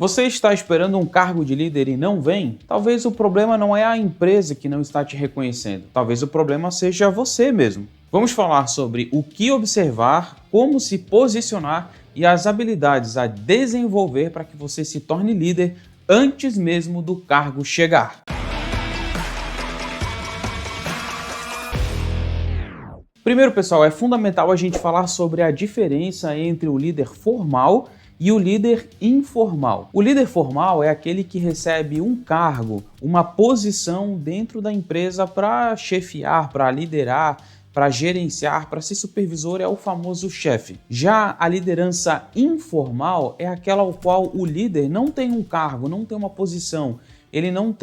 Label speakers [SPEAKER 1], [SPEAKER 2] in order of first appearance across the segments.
[SPEAKER 1] Você está esperando um cargo de líder e não vem? Talvez o problema não é a empresa que não está te reconhecendo. Talvez o problema seja você mesmo. Vamos falar sobre o que observar, como se posicionar e as habilidades a desenvolver para que você se torne líder antes mesmo do cargo chegar. Primeiro, pessoal, é fundamental a gente falar sobre a diferença entre o líder formal e o líder informal. O líder formal é aquele que recebe um cargo, uma posição dentro da empresa para chefiar, para liderar, para gerenciar, para ser supervisor, é o famoso chefe. Já a liderança informal é aquela ao qual o líder não tem um cargo, não tem uma posição, ele não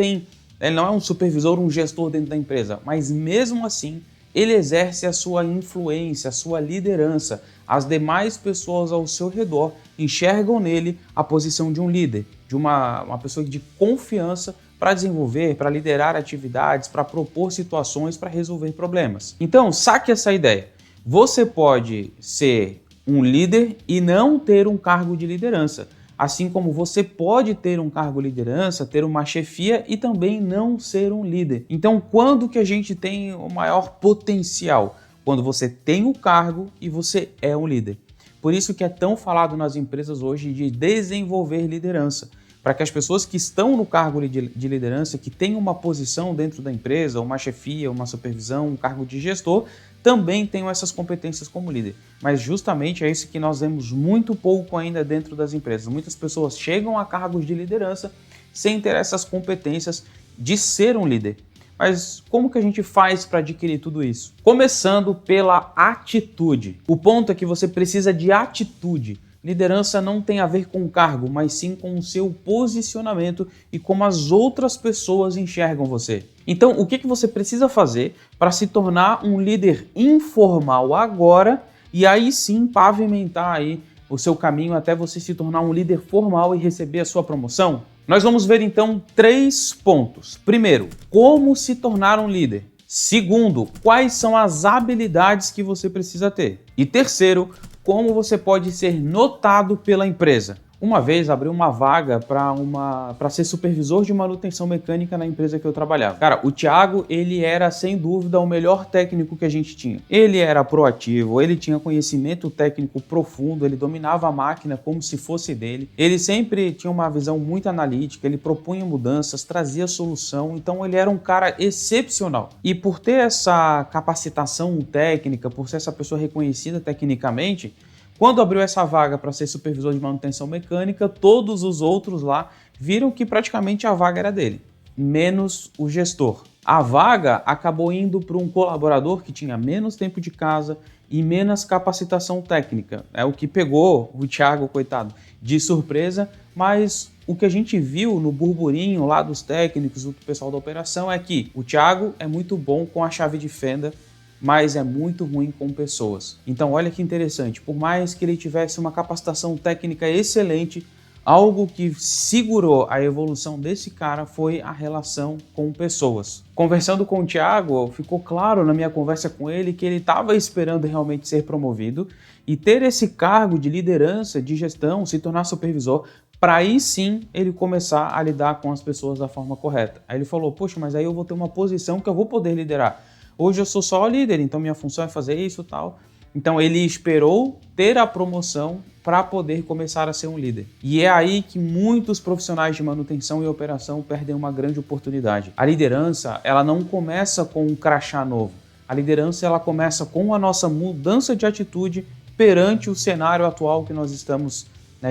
[SPEAKER 1] é um supervisor, um gestor dentro da empresa, mas mesmo assim ele exerce a sua influência, a sua liderança. As demais pessoas ao seu redor enxergam nele a posição de um líder, de uma pessoa de confiança para desenvolver, para liderar atividades, para propor situações, para resolver problemas. Então, saque essa ideia. Você pode ser um líder e não ter um cargo de liderança. Assim como você pode ter um cargo de liderança, ter uma chefia e também não ser um líder. Então, quando que a gente tem o maior potencial? Quando você tem o cargo e você é um líder. Por isso que é tão falado nas empresas hoje de desenvolver liderança, para que as pessoas que estão no cargo de liderança, que têm uma posição dentro da empresa, uma chefia, uma supervisão, um cargo de gestor, também tenham essas competências como líder. Mas justamente é isso que nós vemos muito pouco ainda dentro das empresas. Muitas pessoas chegam a cargos de liderança sem ter essas competências de ser um líder. Mas como que a gente faz para adquirir tudo isso? Começando pela atitude. O ponto é que você precisa de atitude. Liderança não tem a ver com o cargo, mas sim com o seu posicionamento e como as outras pessoas enxergam você. Então, o que você precisa fazer para se tornar um líder informal agora e aí sim pavimentar aí o seu caminho até você se tornar um líder formal e receber a sua promoção? Nós vamos ver então 3 pontos. Primeiro, como se tornar um líder. Segundo, quais são as habilidades que você precisa ter. E terceiro, como você pode ser notado pela empresa. Uma vez abriu uma vaga para ser supervisor de manutenção mecânica na empresa que eu trabalhava. Cara, o Thiago, ele era sem dúvida o melhor técnico que a gente tinha. Ele era proativo, ele tinha conhecimento técnico profundo, ele dominava a máquina como se fosse dele. Ele sempre tinha uma visão muito analítica, ele propunha mudanças, trazia solução, então ele era um cara excepcional. E por ter essa capacitação técnica, por ser essa pessoa reconhecida tecnicamente, quando abriu essa vaga para ser supervisor de manutenção mecânica, todos os outros lá viram que praticamente a vaga era dele, menos o gestor. A vaga acabou indo para um colaborador que tinha menos tempo de casa e menos capacitação técnica. É o que pegou o Thiago, coitado, de surpresa, mas o que a gente viu no burburinho lá dos técnicos, do pessoal da operação, é que o Thiago é muito bom com a chave de fenda, mas é muito ruim com pessoas. Então olha que interessante, por mais que ele tivesse uma capacitação técnica excelente, algo que segurou a evolução desse cara foi a relação com pessoas. Conversando com o Thiago, ficou claro na minha conversa com ele que ele estava esperando realmente ser promovido e ter esse cargo de liderança, de gestão, se tornar supervisor, para aí sim ele começar a lidar com as pessoas da forma correta. Aí ele falou, poxa, mas aí eu vou ter uma posição que eu vou poder liderar. Hoje eu sou só líder, então minha função é fazer isso e tal. Então ele esperou ter a promoção para poder começar a ser um líder. E é aí que muitos profissionais de manutenção e operação perdem uma grande oportunidade. A liderança, ela não começa com um crachá novo. A liderança, ela começa com a nossa mudança de atitude perante o cenário atual que nós estamos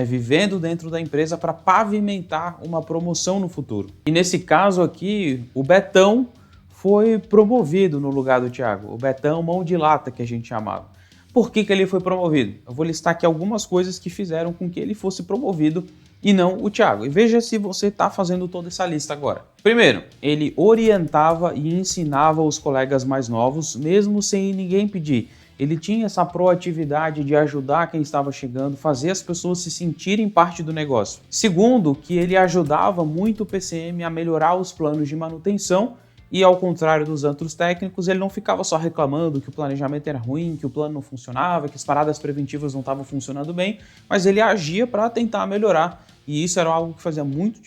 [SPEAKER 1] vivendo dentro da empresa para pavimentar uma promoção no futuro. E nesse caso aqui, o Betão foi promovido no lugar do Thiago. O Betão, mão de lata, que a gente chamava. Por que ele foi promovido? Eu vou listar aqui algumas coisas que fizeram com que ele fosse promovido e não o Thiago. E veja se você está fazendo toda essa lista agora. Primeiro, ele orientava e ensinava os colegas mais novos, mesmo sem ninguém pedir. Ele tinha essa proatividade de ajudar quem estava chegando, fazer as pessoas se sentirem parte do negócio. Segundo, que ele ajudava muito o PCM a melhorar os planos de manutenção E ao contrário dos outros técnicos, ele não ficava só reclamando que o planejamento era ruim, que o plano não funcionava, que as paradas preventivas não estavam funcionando bem, mas ele agia para tentar melhorar. E isso era algo que fazia muita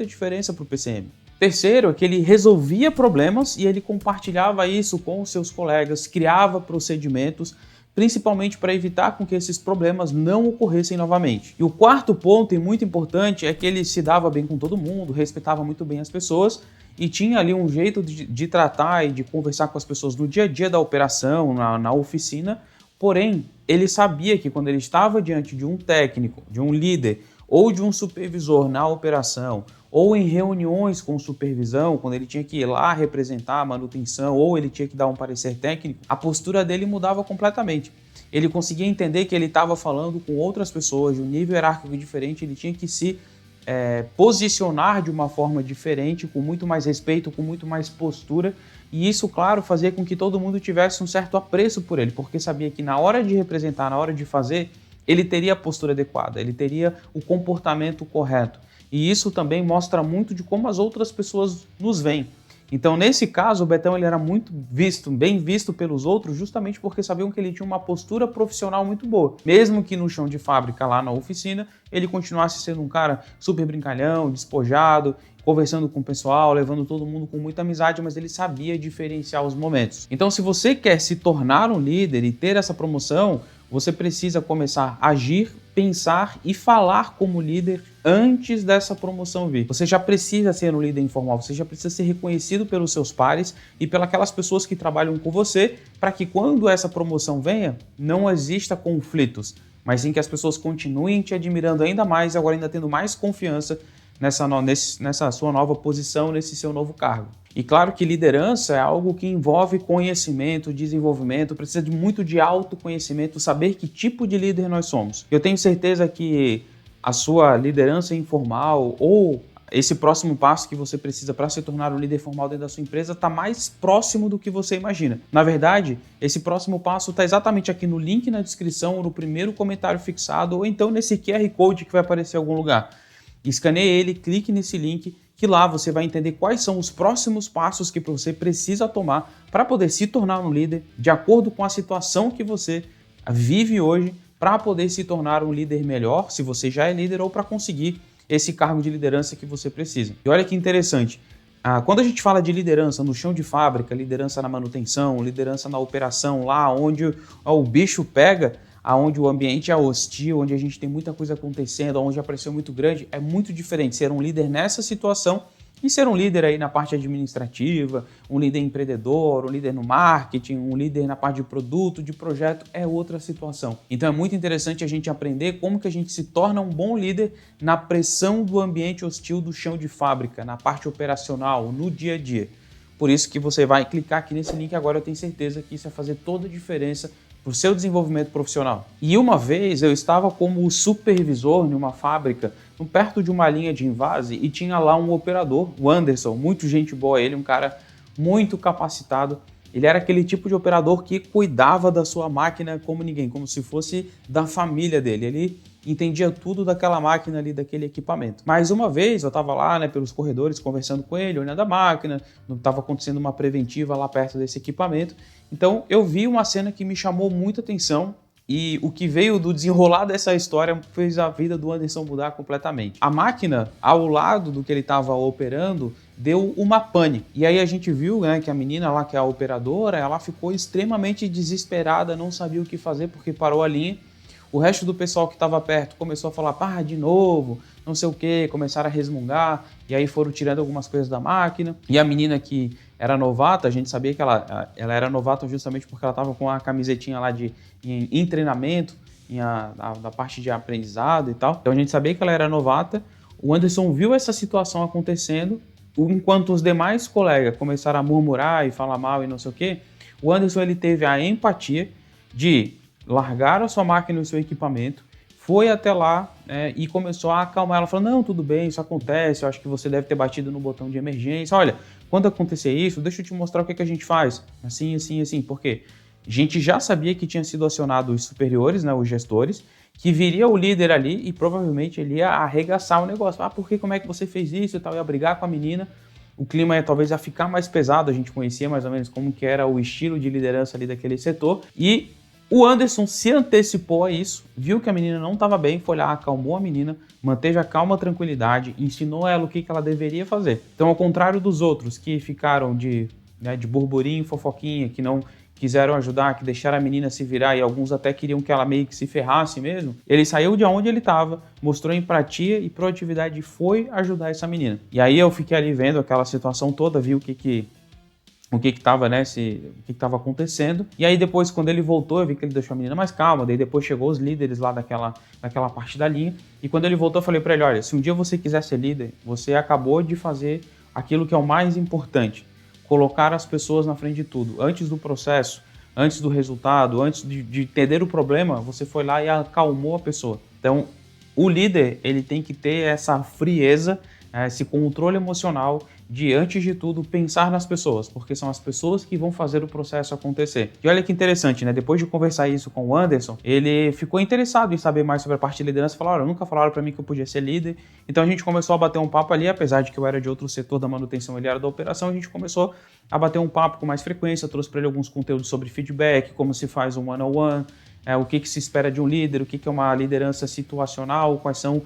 [SPEAKER 1] diferença para o PCM. Terceiro é que ele resolvia problemas e ele compartilhava isso com os seus colegas, criava procedimentos, principalmente para evitar com que esses problemas não ocorressem novamente. E o quarto ponto, e muito importante, é que ele se dava bem com todo mundo, respeitava muito bem as pessoas e tinha ali um jeito de tratar e de conversar com as pessoas no dia a dia da operação, na oficina. Porém, ele sabia que quando ele estava diante de um técnico, de um líder ou de um supervisor na operação, ou em reuniões com supervisão, quando ele tinha que ir lá representar a manutenção, ou ele tinha que dar um parecer técnico, a postura dele mudava completamente. Ele conseguia entender que ele estava falando com outras pessoas de um nível hierárquico diferente, ele tinha que se posicionar de uma forma diferente, com muito mais respeito, com muito mais postura, e isso, claro, fazia com que todo mundo tivesse um certo apreço por ele, porque sabia que na hora de representar, na hora de fazer, ele teria a postura adequada, ele teria o comportamento correto. E isso também mostra muito de como as outras pessoas nos veem. Então, nesse caso, o Betão ele era muito visto, bem visto pelos outros, justamente porque sabiam que ele tinha uma postura profissional muito boa. Mesmo que no chão de fábrica, lá na oficina, ele continuasse sendo um cara super brincalhão, despojado, conversando com o pessoal, levando todo mundo com muita amizade, mas ele sabia diferenciar os momentos. Então, se você quer se tornar um líder e ter essa promoção, você precisa começar a agir, pensar e falar como líder antes dessa promoção vir. Você já precisa ser um líder informal, você já precisa ser reconhecido pelos seus pares e pelas pessoas que trabalham com você, para que quando essa promoção venha, não exista conflitos, mas sim que as pessoas continuem te admirando ainda mais e agora ainda tendo mais confiança nessa sua nova posição, nesse seu novo cargo. E claro que liderança é algo que envolve conhecimento, desenvolvimento, precisa de muito de autoconhecimento, saber que tipo de líder nós somos. Eu tenho certeza que a sua liderança informal ou esse próximo passo que você precisa para se tornar um líder formal dentro da sua empresa está mais próximo do que você imagina. Na verdade, esse próximo passo está exatamente aqui no link na descrição, ou no primeiro comentário fixado, ou então nesse QR Code que vai aparecer em algum lugar. Escaneie ele, clique nesse link, que lá você vai entender quais são os próximos passos que você precisa tomar para poder se tornar um líder de acordo com a situação que você vive hoje, para poder se tornar um líder melhor, se você já é líder, ou para conseguir esse cargo de liderança que você precisa. E olha que interessante, quando a gente fala de liderança no chão de fábrica, liderança na manutenção, liderança na operação, lá onde o bicho pega, onde o ambiente é hostil, onde a gente tem muita coisa acontecendo, onde a pressão é muito grande, é muito diferente ser um líder nessa situação e ser um líder aí na parte administrativa, um líder empreendedor, um líder no marketing, um líder na parte de produto, de projeto, é outra situação. Então é muito interessante a gente aprender como que a gente se torna um bom líder na pressão do ambiente hostil do chão de fábrica, na parte operacional, no dia a dia. Por isso que você vai clicar aqui nesse link agora, eu tenho certeza que isso vai fazer toda a diferença para o seu desenvolvimento profissional. E uma vez eu estava como supervisor em uma fábrica, perto de uma linha de envase, e tinha lá um operador, o Anderson, muito gente boa ele, um cara muito capacitado. Ele era aquele tipo de operador que cuidava da sua máquina como ninguém, como se fosse da família dele. Ele entendia tudo daquela máquina ali, daquele equipamento. Mas uma vez eu estava lá, pelos corredores, conversando com ele, olhando a máquina, não estava acontecendo uma preventiva lá perto desse equipamento. Então eu vi uma cena que me chamou muita atenção e o que veio do desenrolar dessa história fez a vida do Anderson mudar completamente. A máquina, ao lado do que ele estava operando, deu uma pane. E aí a gente viu que a menina lá, que é a operadora, ela ficou extremamente desesperada, não sabia o que fazer porque parou a linha. O resto do pessoal que estava perto começou a falar, de novo, não sei o que, começaram a resmungar, e aí foram tirando algumas coisas da máquina. E a menina que era novata, a gente sabia que ela era novata justamente porque ela estava com a camisetinha lá em treinamento, da parte de aprendizado e tal. Então a gente sabia que ela era novata. O Anderson viu essa situação acontecendo, enquanto os demais colegas começaram a murmurar e falar mal e não sei o que, o Anderson ele teve a empatia de largar a sua máquina e o seu equipamento, foi até lá e começou a acalmar ela, falando, não, tudo bem, isso acontece, eu acho que você deve ter batido no botão de emergência, olha, quando acontecer isso, deixa eu te mostrar o que a gente faz, assim, assim, assim, porque a gente já sabia que tinha sido acionado os superiores, os gestores, que viria o líder ali e provavelmente ele ia arregaçar o negócio, porque como é que você fez isso e tal, ia brigar com a menina, o clima talvez ia ficar mais pesado, a gente conhecia mais ou menos como que era o estilo de liderança ali daquele setor, e o Anderson se antecipou a isso, viu que a menina não estava bem, foi lá, acalmou a menina, manteve a calma, a tranquilidade, ensinou ela o que ela deveria fazer. Então, ao contrário dos outros que ficaram de burburinho, fofoquinha, que não quiseram ajudar, que deixaram a menina se virar e alguns até queriam que ela meio que se ferrasse mesmo, ele saiu de onde ele estava, mostrou empatia e proatividade e foi ajudar essa menina. E aí eu fiquei ali vendo aquela situação toda, vi o que estava, né, o que estava acontecendo. E aí depois, quando ele voltou, eu vi que ele deixou a menina mais calma, daí depois chegou os líderes lá daquela parte da linha, e quando ele voltou eu falei para ele, olha, se um dia você quiser ser líder, você acabou de fazer aquilo que é o mais importante, colocar as pessoas na frente de tudo. Antes do processo, antes do resultado, antes de entender o problema, você foi lá e acalmou a pessoa. Então, o líder, ele tem que ter essa frieza, esse controle emocional de, antes de tudo, pensar nas pessoas, porque são as pessoas que vão fazer o processo acontecer. E olha que interessante, né? Depois de conversar isso com o Anderson, ele ficou interessado em saber mais sobre a parte de liderança e falou, olha, nunca falaram para mim que eu podia ser líder. Então a gente começou a bater um papo ali, apesar de que eu era de outro setor da manutenção, ele era da operação, a gente começou a bater um papo com mais frequência, trouxe para ele alguns conteúdos sobre feedback, como se faz um one-on-one, o que se espera de um líder, o que é uma liderança situacional, quais são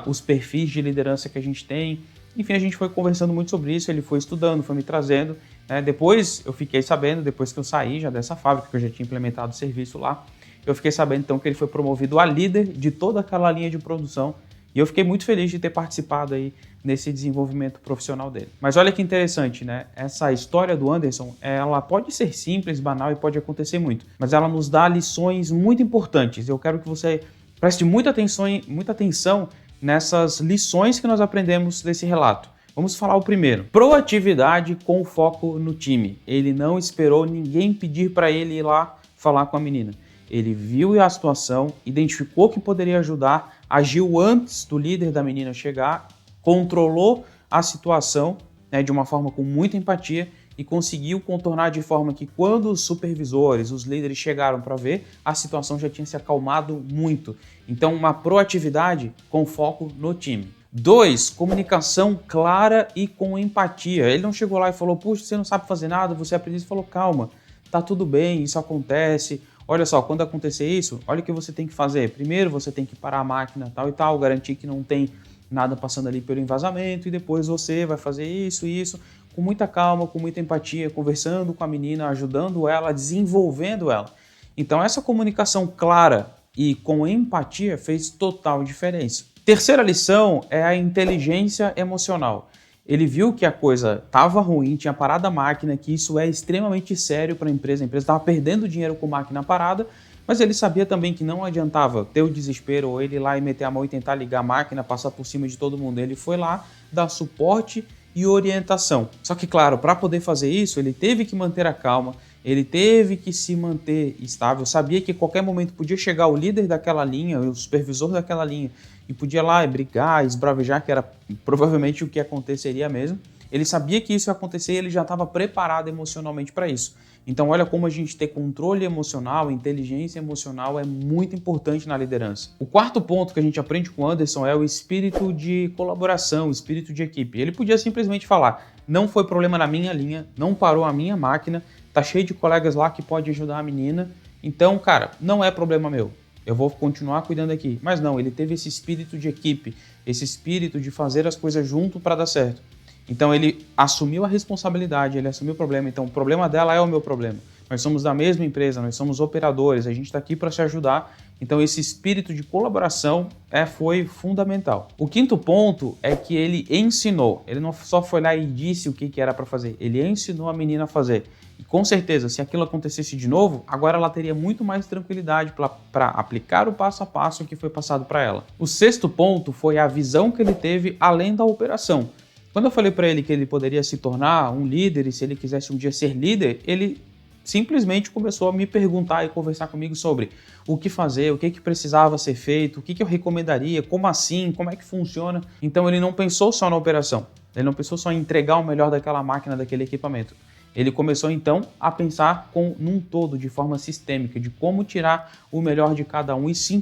[SPEAKER 1] os perfis de liderança que a gente tem. Enfim, a gente foi conversando muito sobre isso, ele foi estudando, foi me trazendo. Depois eu fiquei sabendo, depois que eu saí já dessa fábrica, que eu já tinha implementado o serviço lá, eu fiquei sabendo então que ele foi promovido a líder de toda aquela linha de produção. E eu fiquei muito feliz de ter participado aí nesse desenvolvimento profissional dele. Mas olha que interessante, né? Essa história do Anderson, ela pode ser simples, banal e pode acontecer muito, mas ela nos dá lições muito importantes. Eu quero que você preste muita atenção nessas lições que nós aprendemos desse relato. Vamos falar o primeiro. Proatividade com foco no time. Ele não esperou ninguém pedir para ele ir lá falar com a menina. Ele viu a situação, identificou que poderia ajudar, agiu antes do líder da menina chegar, controlou a situação, de uma forma com muita empatia e conseguiu contornar de forma que quando os supervisores, os líderes chegaram para ver, a situação já tinha se acalmado muito. Então, uma proatividade com foco no time. 2, comunicação clara e com empatia. Ele não chegou lá e falou, puxa, você não sabe fazer nada, você aprendeu e falou, calma, tá tudo bem, isso acontece. Olha só, quando acontecer isso, olha o que você tem que fazer. Primeiro, você tem que parar a máquina tal e tal, garantir que não tem nada passando ali pelo envasamento e depois você vai fazer isso e isso com muita calma, com muita empatia, conversando com a menina, ajudando ela, desenvolvendo ela. Então essa comunicação clara e com empatia fez total diferença. Terceira lição é a inteligência emocional. Ele viu que a coisa estava ruim, tinha parado a máquina, que isso é extremamente sério para a empresa estava perdendo dinheiro com máquina parada, mas ele sabia também que não adiantava ter o desespero ou ele ir lá e meter a mão e tentar ligar a máquina, passar por cima de todo mundo. Ele foi lá dar suporte e orientação. Só que, claro, para poder fazer isso, ele teve que manter a calma, ele teve que se manter estável, sabia que a qualquer momento podia chegar o líder daquela linha, o supervisor daquela linha, e podia lá brigar, esbravejar, que era provavelmente o que aconteceria mesmo. Ele sabia que isso ia acontecer e ele já estava preparado emocionalmente para isso. Então olha como a gente ter controle emocional, inteligência emocional é muito importante na liderança. O quarto ponto que a gente aprende com o Anderson é o espírito de colaboração, o espírito de equipe. Ele podia simplesmente falar, não foi problema na minha linha, não parou a minha máquina, tá cheio de colegas lá que pode ajudar a menina, então, cara, não é problema meu. Eu vou continuar cuidando aqui. Mas não, ele teve esse espírito de equipe, esse espírito de fazer as coisas junto para dar certo. Então ele assumiu a responsabilidade, ele assumiu o problema. Então o problema dela é o meu problema. Nós somos da mesma empresa, nós somos operadores, a gente está aqui para se ajudar. Então esse espírito de colaboração foi fundamental. O quinto ponto é que ele ensinou. Ele não só foi lá e disse o que era para fazer, ele ensinou a menina a fazer. E com certeza, se aquilo acontecesse de novo, agora ela teria muito mais tranquilidade para aplicar o passo a passo que foi passado para ela. O sexto ponto foi a visão que ele teve além da operação. Quando eu falei para ele que ele poderia se tornar um líder e se ele quisesse um dia ser líder, ele simplesmente começou a me perguntar e conversar comigo sobre o que fazer, o que precisava ser feito, o que eu recomendaria, como assim, como é que funciona. Então ele não pensou só na operação, ele não pensou só em entregar o melhor daquela máquina, daquele equipamento. Ele começou então a pensar num todo, de forma sistêmica, de como tirar o melhor de cada um e se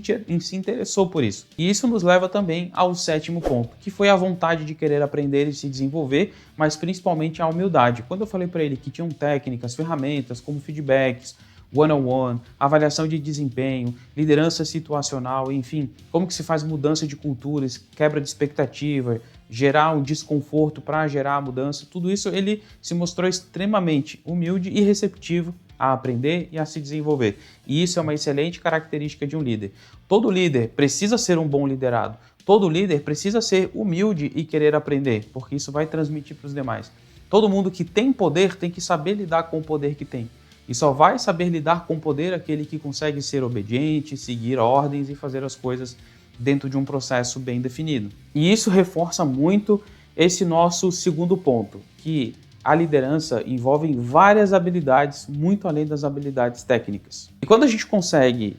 [SPEAKER 1] interessou por isso. E isso nos leva também ao 7º ponto, que foi a vontade de querer aprender e se desenvolver, mas principalmente a humildade. Quando eu falei para ele que tinham técnicas, ferramentas como feedbacks, one-on-one, avaliação de desempenho, liderança situacional, enfim, como que se faz mudança de culturas, quebra de expectativa, gerar um desconforto para gerar a mudança, tudo isso ele se mostrou extremamente humilde e receptivo a aprender e a se desenvolver. E isso é uma excelente característica de um líder. Todo líder precisa ser um bom liderado. Todo líder precisa ser humilde e querer aprender, porque isso vai transmitir para os demais. Todo mundo que tem poder tem que saber lidar com o poder que tem. E só vai saber lidar com o poder aquele que consegue ser obediente, seguir ordens e fazer as coisas dentro de um processo bem definido. E isso reforça muito esse nosso 2º ponto, que a liderança envolve várias habilidades, muito além das habilidades técnicas. E quando a gente consegue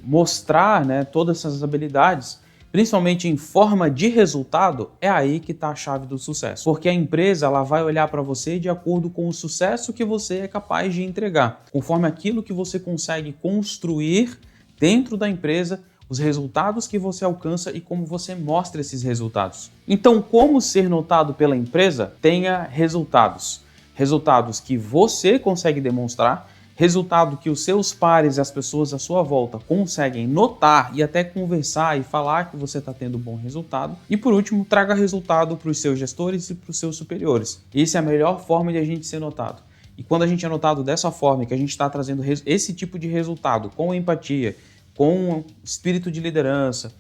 [SPEAKER 1] mostrar, todas essas habilidades, principalmente em forma de resultado, é aí que está a chave do sucesso. Porque a empresa ela vai olhar para você de acordo com o sucesso que você é capaz de entregar, conforme aquilo que você consegue construir dentro da empresa, os resultados que você alcança e como você mostra esses resultados. Então, como ser notado pela empresa? Tenha resultados. Resultados que você consegue demonstrar, resultado que os seus pares e as pessoas à sua volta conseguem notar e até conversar e falar que você está tendo bom resultado. E por último, traga resultado para os seus gestores e para os seus superiores. Essa é a melhor forma de a gente ser notado. E quando a gente é notado dessa forma, que a gente está trazendo esse tipo de resultado com empatia, com espírito de liderança,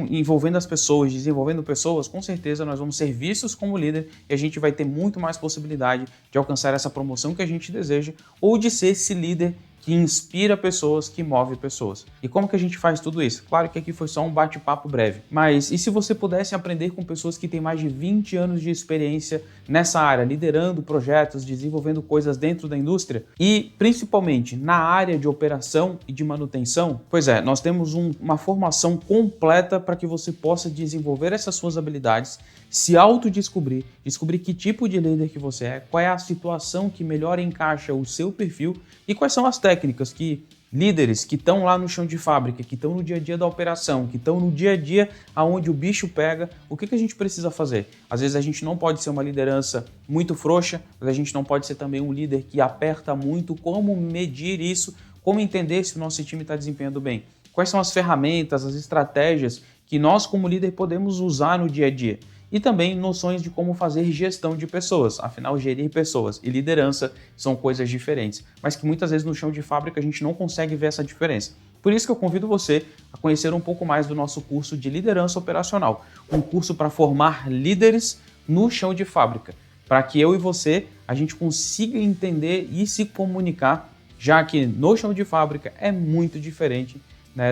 [SPEAKER 1] envolvendo as pessoas, desenvolvendo pessoas, com certeza nós vamos ser vistos como líder e a gente vai ter muito mais possibilidade de alcançar essa promoção que a gente deseja ou de ser esse líder que inspira pessoas, que move pessoas. E como que a gente faz tudo isso? Claro que aqui foi só um bate-papo breve, mas e se você pudesse aprender com pessoas que têm mais de 20 anos de experiência nessa área, liderando projetos, desenvolvendo coisas dentro da indústria e principalmente na área de operação e de manutenção? Pois é, nós temos uma formação completa para que você possa desenvolver essas suas habilidades, se autodescobrir, descobrir que tipo de líder que você é, qual é a situação que melhor encaixa o seu perfil e quais são as técnicas que líderes que estão lá no chão de fábrica, que estão no dia a dia da operação, que estão no dia a dia aonde o bicho pega, o que a gente precisa fazer? Às vezes a gente não pode ser uma liderança muito frouxa, mas a gente não pode ser também um líder que aperta muito. Como medir isso? Como entender se o nosso time está desempenhando bem? Quais são as ferramentas, as estratégias que nós como líder podemos usar no dia a dia? E também noções de como fazer gestão de pessoas. Afinal, gerir pessoas e liderança são coisas diferentes, mas que muitas vezes no chão de fábrica a gente não consegue ver essa diferença. Por isso que eu convido você a conhecer um pouco mais do nosso curso de liderança operacional, um curso para formar líderes no chão de fábrica, para que eu e você, a gente consiga entender e se comunicar, já que no chão de fábrica é muito diferente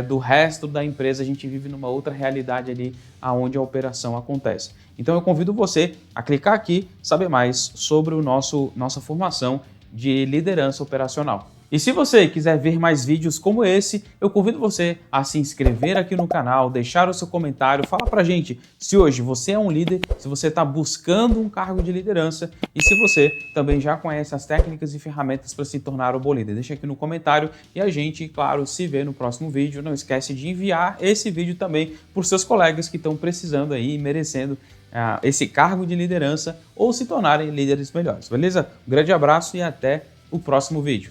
[SPEAKER 1] do resto da empresa. A gente vive numa outra realidade ali onde a operação acontece. Então eu convido você a clicar aqui, saber mais sobre nossa formação de liderança operacional. E se você quiser ver mais vídeos como esse, eu convido você a se inscrever aqui no canal, deixar o seu comentário, falar pra gente se hoje você é um líder, se você está buscando um cargo de liderança e se você também já conhece as técnicas e ferramentas para se tornar um bom líder. Deixa aqui no comentário e a gente, claro, se vê no próximo vídeo. Não esquece de enviar esse vídeo também para os seus colegas que estão precisando aí e merecendo esse cargo de liderança ou se tornarem líderes melhores, beleza? Um grande abraço e até o próximo vídeo.